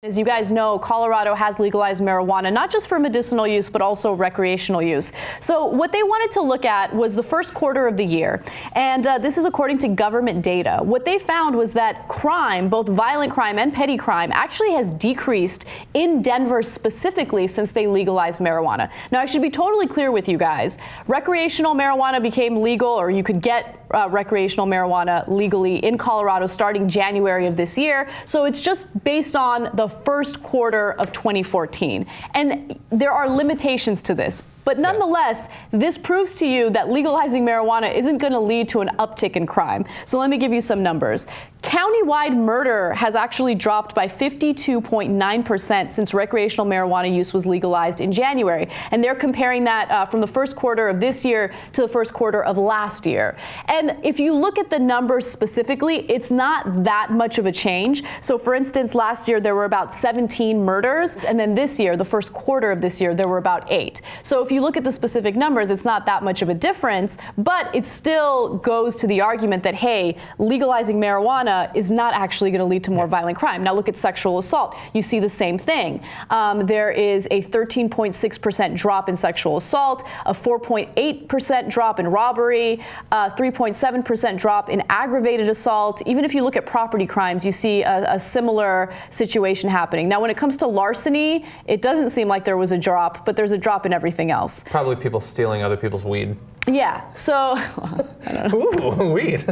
As you guys know, Colorado has legalized marijuana, not just for medicinal use, but also recreational use. So what they wanted to look at was the first quarter of the year. And this is according to government data. What they found was that crime, both violent crime and petty crime, actually has decreased in Denver specifically since they legalized marijuana. Now, I should be totally clear with you guys. Recreational marijuana became legal, or you could get recreational marijuana legally in Colorado starting January of this year. So it's just based on the first quarter of 2014. And there are limitations to this. But nonetheless, this proves to you that legalizing marijuana isn't going to lead to an uptick in crime. So let me give you some numbers. Countywide murder has actually dropped by 52.9% since recreational marijuana use was legalized in January. And they're comparing that from the first quarter of this year to the first quarter of last year. And if you look at the numbers specifically, it's not that much of a change. So for instance, last year there were about 17 murders. And then this year, the first quarter of this year, there were about 8. So if you look at the specific numbers, it's not that much of a difference, but it still goes to the argument that, hey, legalizing marijuana is not actually going to lead to more violent crime. Now look at sexual assault. You see the same thing. There is a 13.6% drop in sexual assault, a 4.8% drop in robbery, 3.7% drop in aggravated assault. Even if you look at property crimes, you see a similar situation happening. Now when it comes to larceny, it doesn't seem like there was a drop, but there's a drop in everything else. Probably people stealing other people's weed. Yeah, so I don't know. Ooh, weed.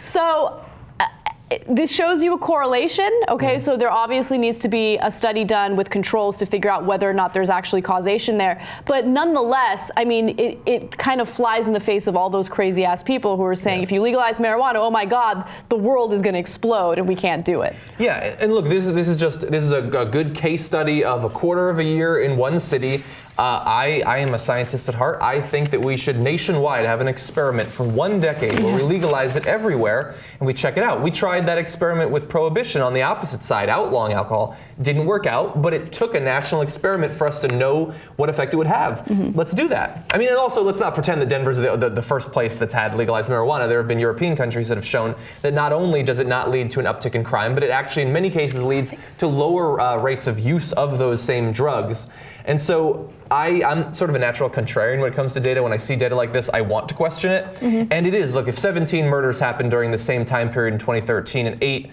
So this shows you a correlation, okay? So there obviously needs to be a study done with controls to figure out whether or not there's actually causation there. But nonetheless, I mean, it kind of flies in the face of all those crazy ass people who are saying, if you legalize marijuana, oh my God, the world is going to explode and we can't do it. Yeah, and look, this is a good case study of a quarter of a year in one city. I am a scientist at heart. I think that we should nationwide have an experiment for 1 decade where we legalize it everywhere and we check it out. We tried that experiment with prohibition on the opposite side, outlawing alcohol. Didn't work out, but it took a national experiment for us to know what effect it would have. Let's do that. I mean, and also let's not pretend that Denver's the first place that's had legalized marijuana. There have been European countries that have shown that not only does it not lead to an uptick in crime, but it actually in many cases leads to lower rates of use of those same drugs. And so I'm sort of a natural contrarian when it comes to data. When I see data like this, I want to question it. And it is, look, if 17 murders happened during the same time period in 2013 and 8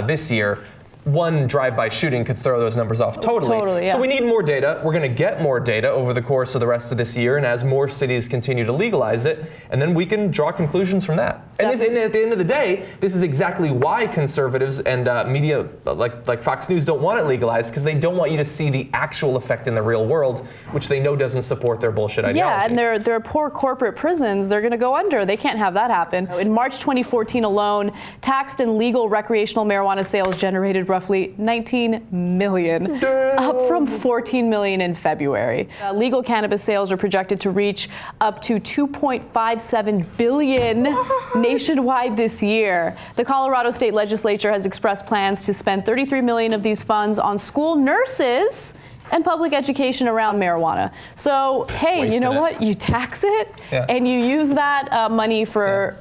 this year, one drive-by shooting could throw those numbers off totally. Yeah. So we need more data. We're going to get more data over the course of the rest of this year, and as more cities continue to legalize it, and then we can draw conclusions from that. And at the end of the day, this is exactly why conservatives and media like Fox News don't want it legalized, because they don't want you to see the actual effect in the real world, which they know doesn't support their bullshit ideology. Yeah, and their poor corporate prisons, they're going to go under. They can't have that happen. In March 2014 alone, taxed and legal recreational marijuana sales generated roughly 19 million, up from 14 million in February. Legal cannabis sales are projected to reach up to 2.57 billion nationwide this year. The Colorado State Legislature has expressed plans to spend 33 million of these funds on school nurses and public education around marijuana. So, hey, you know what? You tax it and you use that money for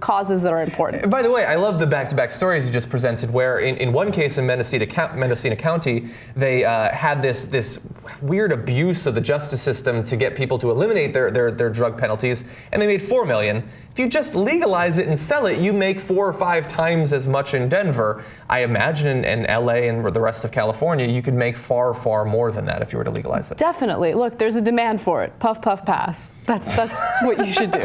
causes that are important. By the way, I love the back-to-back stories you just presented, where in one case in Mendocino County, they had this weird abuse of the justice system to get people to eliminate their drug penalties, and they made $4 million. If you just legalize it and sell it, you make 4 or 5 times as much in Denver. I imagine in LA and the rest of California, you could make far, far more than that if you were to legalize it. Definitely. Look, there's a demand for it. Puff, puff, pass. That's what you should do.